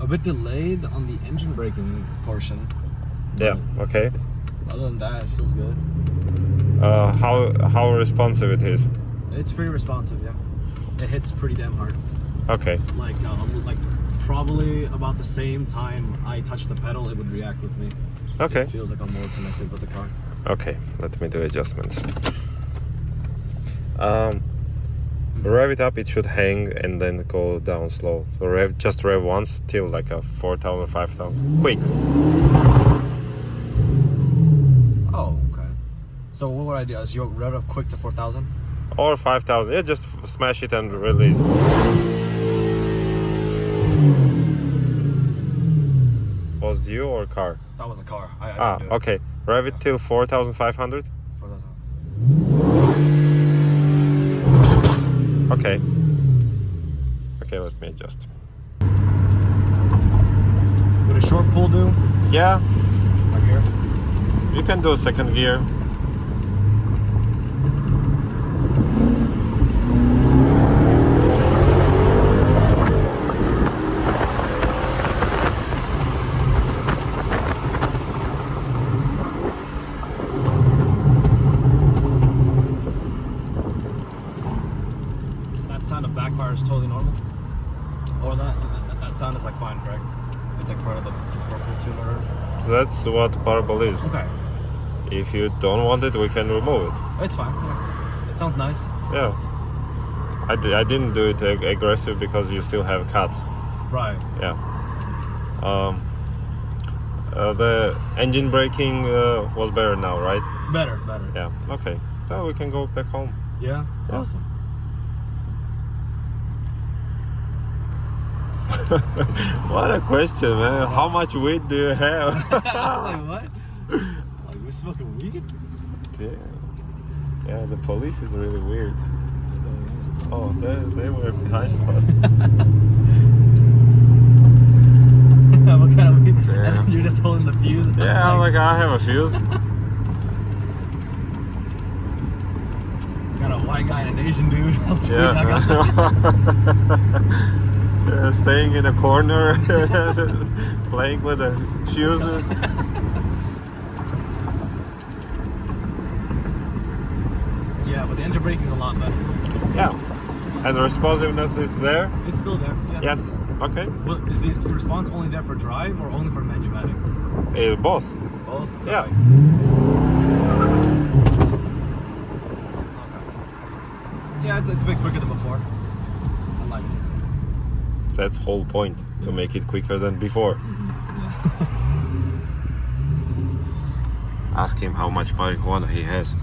bit delayed on the engine braking portion. Yeah. Okay. Other than that, it feels good. How responsive it is? It's pretty responsive, yeah. It hits pretty damn hard. Okay. Like probably about the same time I touch the pedal, it would react with me. Okay. It feels like I'm more connected with the car. Okay, let me do adjustments. Rev it up, it should hang and then go down slow. So just rev once till like a 4,000, 5,000. Quick. Oh, okay. So what would I do? So you rev up quick to 4,000? Or 5,000. Yeah, just smash it and release. Was it you or car? That was a car. I didn't do it. Okay. Rev it till 4,500. 4,000. Okay. Okay, let me adjust. Would a short pull do? Yeah, Like here? you can do second gear. Sound of backfire is totally normal, or that sound is like fine, correct? It's like part of the Burble tuner. That's what Burble is. Okay, If you don't want it, we can remove it. it's fine. Yeah. It sounds nice. Yeah. I didn't do it aggressive because you still have cuts. Right. Yeah. The engine braking was better now, right? Better. Yeah. Okay. So we can go back home. Yeah. Yeah. Awesome. What a question, man. How much weed do you have? Like, what? Like, we're smoking weed? Damn. Yeah, the police is really weird. Oh, they were behind us. What kind of weed? Damn. And you're just holding the fuse? Yeah, I'm like, I have a fuse. Got a white guy and an Asian dude. Yeah. Yeah, staying in a corner, playing with the fuses. Yeah, but the engine braking is a lot better. Yeah. And the responsiveness is there? It's still there. Yeah. Yes. Okay. Well, is the response only there for drive or only for manumatic? Both. Both? Yeah. Okay. Yeah, it's a bit quicker than before. I like it. That's whole point, to make it quicker than before. Ask him how much marijuana he has.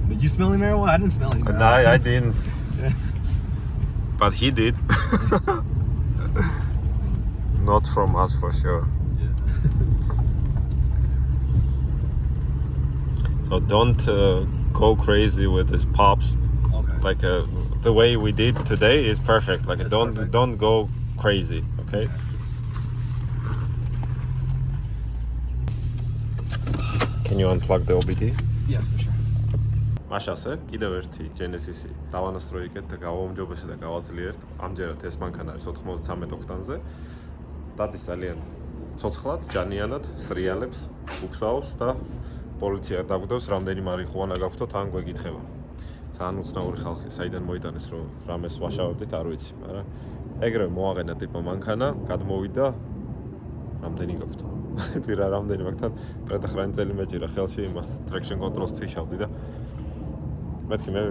Did you smell any marijuana? I didn't smell any marijuana. No, I didn't. Yeah. But he did. Not from us for sure. So don't go crazy with these pops. Okay. Like the way we did today is perfect. Like That's don't perfect. don't go crazy. Okay. Can you unplug the OBD? Yeah, for sure. მაშასე კიდევ ერთი Genesis-ი დავანასწრო იქეთ და გავაუმჯობესე და გავაძლიერეთ. ამჯერად ეს მანქანა არის 93 ოქტანზე. დადის ძალიან ცოცხლად, ჯანიანად, სრიალებს, უქსაობს და პოლიცია დაგვდევს რამდენი მარიხუანა გაქვთ თან გვეკითხება. ძალიან უცნაური ხალხი, საიდან მოიტანეს რომ რამეს ვაშავებდით, არ ვიცი, მაგრამ ეგრევე მოაყენა ტიპა მანქანა, გადმოვიდა რამდენი გაქვთ. მეთქი რა რამდენი მაგთან პრედახრანი წელი მეჭირა ხელში იმას traction control-ს თიშავდი და მეთქი მე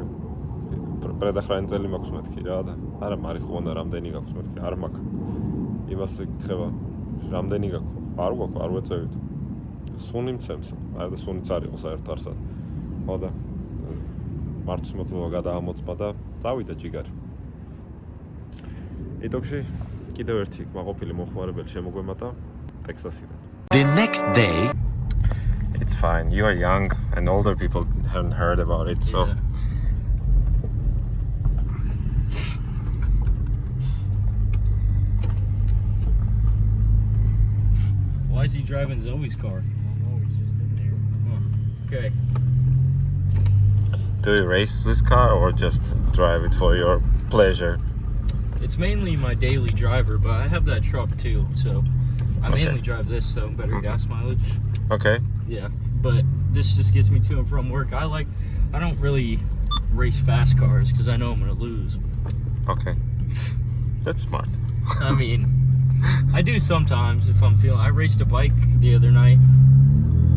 პრედახრანი წელი მაქვს მეთქი რა და არა მარიხუანა რამდენი გაქვთ მეთქი არ მაქვს. იმას ეკითხება რამდენი გაქვთ? არ გვაქვს, არ ვეწევით. სუნი მცემს, არა და სუნიც არ იყო საერთოდ არსად. ხო და მართვის მოწმობა გადაამოწმა და წავიდა ჯიგარი. იტოქში კიდევ ერთი კმაყოფილი მოხმარებელი შემოგვემატა ტექსასიდან. The next day, It's fine. You are young and older people haven't heard about it, so Yeah. Why is he driving Zoe's car? No, he's just in there. Okay. do you race this car or just drive it for your pleasure? It's mainly my daily driver, but I have that truck too, so I Okay. mainly drive this, so better gas mileage. Okay. Yeah, but this just gets me to and from work. I don't really race fast cars because I know I'm gonna lose. Okay. That's smart. I mean, I do sometimes if I'm feeling. I raced a bike the other night.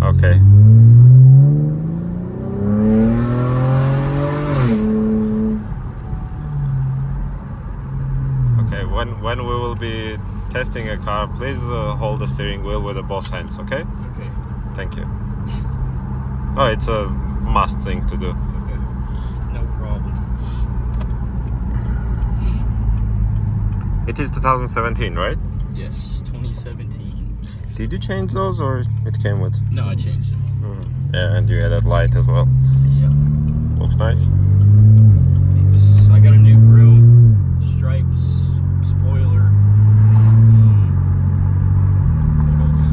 Okay. Okay, when we will be testing a car, please hold the steering wheel with the both hands, okay? Okay. Thank you. Oh, it's a must thing to do. Okay. No problem. It is 2017, right? Yes, 2017. Did you change those or it came with? No, I changed it. Yeah, and you added light as well. Yeah. Looks nice. I got a new grill, stripes, spoiler. What else?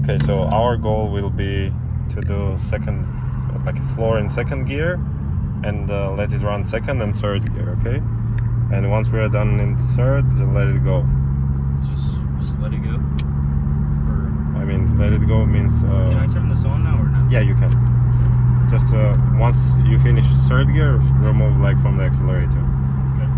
Okay, so our goal will be to do second, like a floor in second gear, and let it run second and third gear, okay? And once we are done in third, then let it go. Just let it go. Or I mean, let it go means. can I turn this on now or no? Yeah, you can. Just once you finish third gear, remove leg from the accelerator. Okay.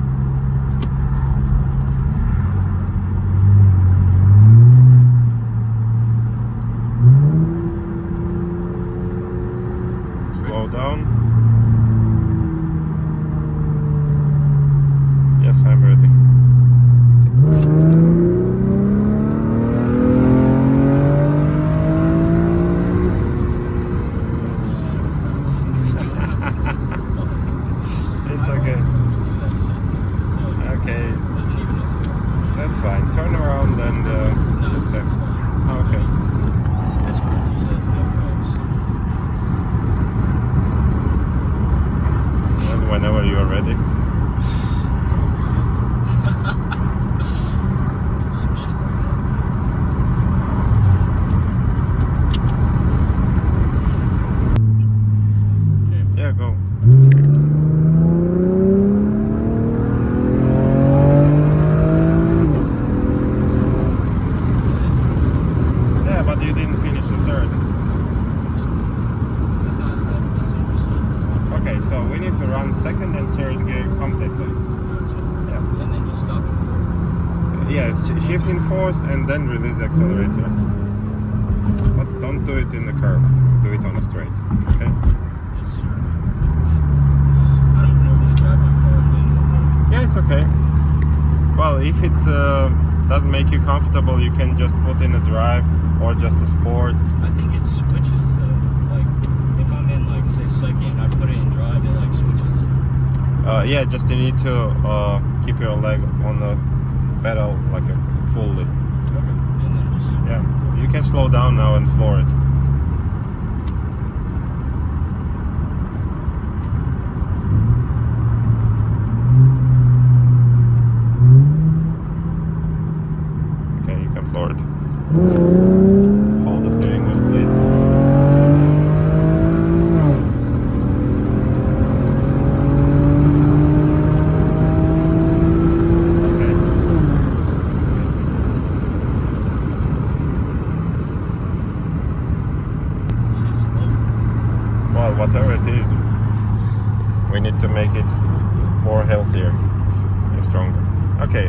Slow down. Yes, I'm ready. you are ready. Some shit like that. Okay. Yeah, go. Yeah, but you didn't finish the third. Okay, so we need to run second and third gear completely. Yeah. And then just stop at fourth. Yeah, shift in fourth and then release the accelerator. But don't do it in the curve. Do it on a straight. Okay? Yes, sir. I don't normally drive my car manual. Yeah, it's okay. Well, if it doesn't make you comfortable, you can just put in a drive or just a sport. I think it switches though. Like if I'm in like say second, I put it in drive, it like switches it. Yeah, just you need to keep your leg on the pedal like fully. Okay. And then just Yeah, you can slow down now and floor it. Okay, you can floor it. Hold the steering wheel, please. Okay. she's slow. Well, whatever it is, we need to make it more healthier and stronger. Okay,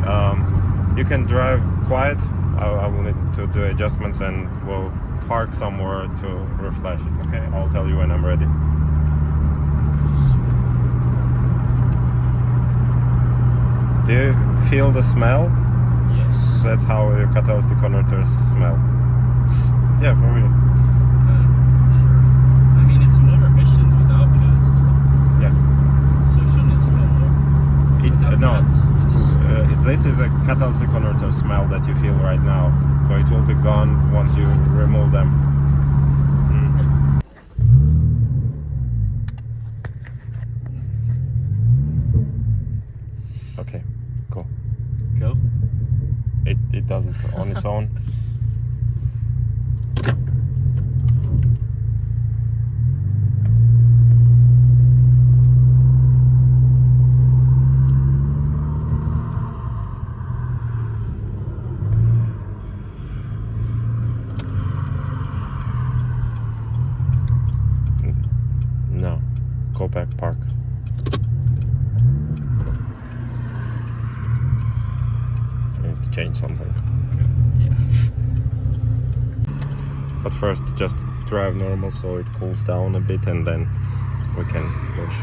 you can drive quiet. I will need to do adjustments and we'll park somewhere to refresh it. Okay, I'll tell you when I'm ready. Do you feel the smell? Yes. That's how your catalytic converters smell. Yeah, for real. Sure. I mean, it's more emissions without cats though. Yeah. So shouldn't it smell more? Without No. cats? It just, This is a catalytic converter smell that you feel right now. So it will be gone once you remove them. Okay, go. go. It does it on its own. No, go back, park. I need to change something. Yeah. But first, just drive normal so it cools down a bit and then we can push.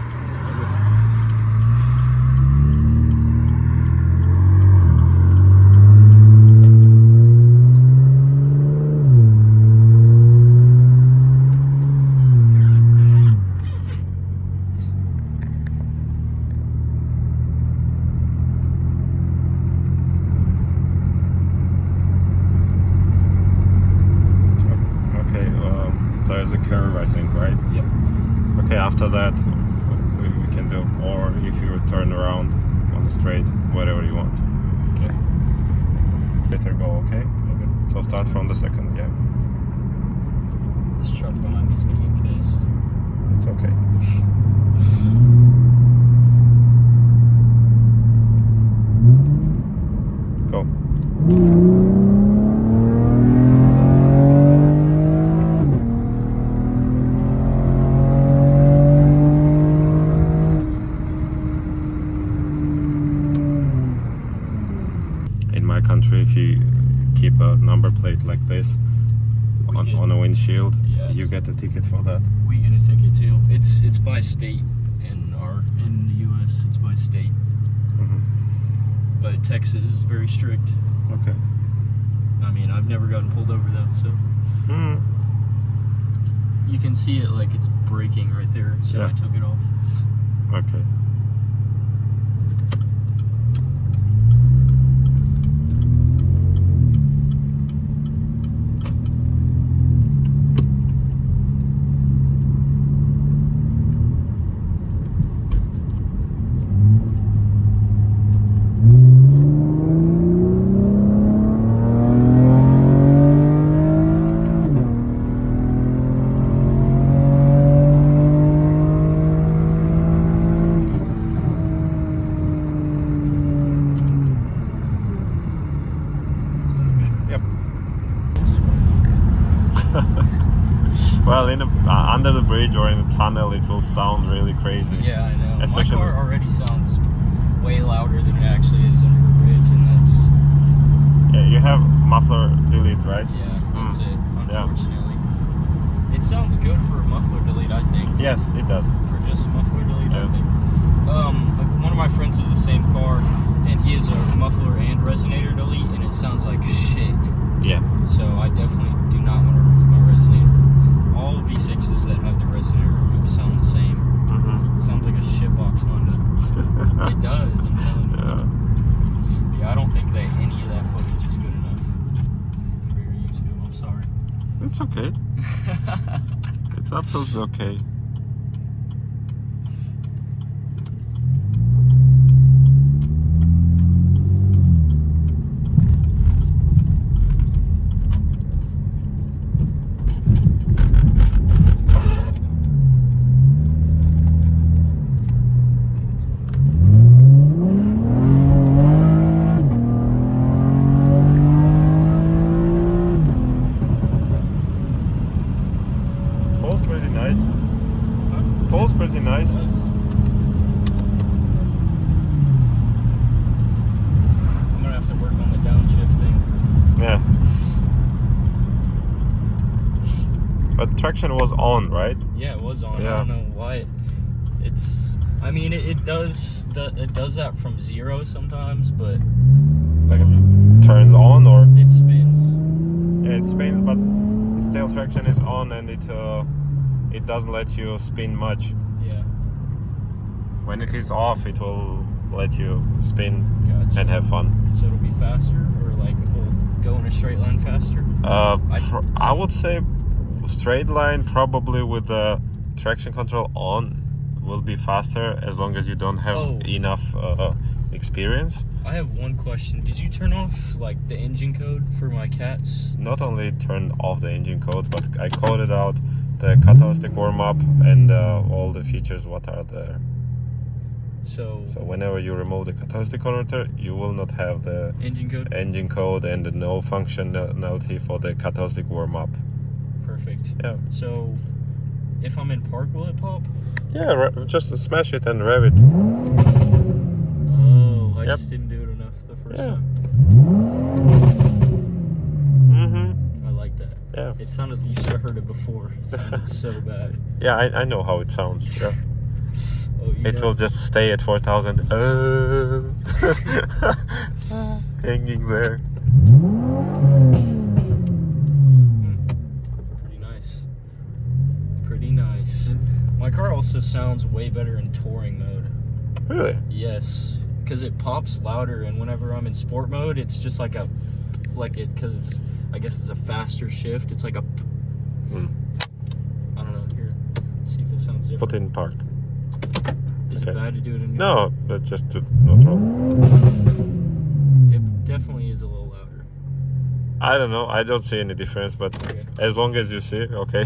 There's a curve, I think, right? Yep. Okay, after that we can do, or if you turn around on the straight, whatever you want. Okay. Better go, okay? Okay. So start from the second, yeah. This truck behind me is gonna get pissed. It's okay. Go. In my country, if you keep a number plate like this on a windshield, Yeah, you it's- get a ticket for that. We get a ticket too. It's by state in the U.S. It's by state. Mhm. But Texas is very strict. Okay. I mean, I've never gotten pulled over though, so Mm. you can see it like it's braking right there. So Yeah. I took it off. Okay. Well, in under the bridge or in a tunnel, it will sound really crazy. Yeah, I know. Especially my car already sounds way louder than it actually is under a bridge, and that's yeah. You have muffler delete, right? yeah, that's it. Yeah. Unfortunately, it sounds good for muffler delete, I think. Yes, it does. For just muffler delete, Yeah. I think. One of my friends has the same car, and he has a muffler and resonator delete, and it sounds like shit. Yeah. So I definitely do not want to remove my resonator. All V6s that have the resonator removed sound the same. Mm-hmm. It sounds like a shitbox Honda. It does, I'm telling you. Yeah, I don't think that any of that footage is good enough for your YouTube. I'm sorry. It's okay. It's absolutely okay. Toll's pretty nice. Toll's pretty nice. I'm gonna have to work on the downshifting. Yeah. But traction was on, right? Yeah, it was on. Yeah. I don't know why. It's. I mean, it does that from 0 sometimes, but Like it turns on or it spins. yeah, it spins, but still traction is on and it doesn't let you spin much. Yeah. When it is off, it will let you spin Gotcha. and have fun. So it'll be faster, or like it will go in a straight line faster. I would say straight line probably with the traction control on will be faster as long as you don't have enough experience. I have one question. Did you turn off like the engine code for my cats? Not only turned off the engine code, but I coded out the catalytic warm-up and all the features what are there. So whenever you remove the catalytic converter, you will not have the engine code. and no functionality for the catalytic warm-up. Perfect. Yeah. So if I'm in park, will it pop? Yeah, just smash it and rev it. Oh, I Yep. just didn't do it enough the first Yeah. time. Mm-hmm. I like that. Yeah. It sounded. You should have heard it before. It sounded so bad. Yeah, I know how it sounds. Yeah. Oh, you It know- will just stay at 4,000. Hanging there. Pretty nice. Pretty nice. My car also sounds way better in touring mode. Really? Yes, because it pops louder, and whenever I'm in sport mode, it's just like because it's, I guess it's a faster shift. It's like a, I don't know. Here, see if it sounds different. Put in park. Is okay. it bad to do it in? No, but just to neutral. It definitely is a little louder. I don't know. I don't see any difference, but Okay. as long as you see, okay.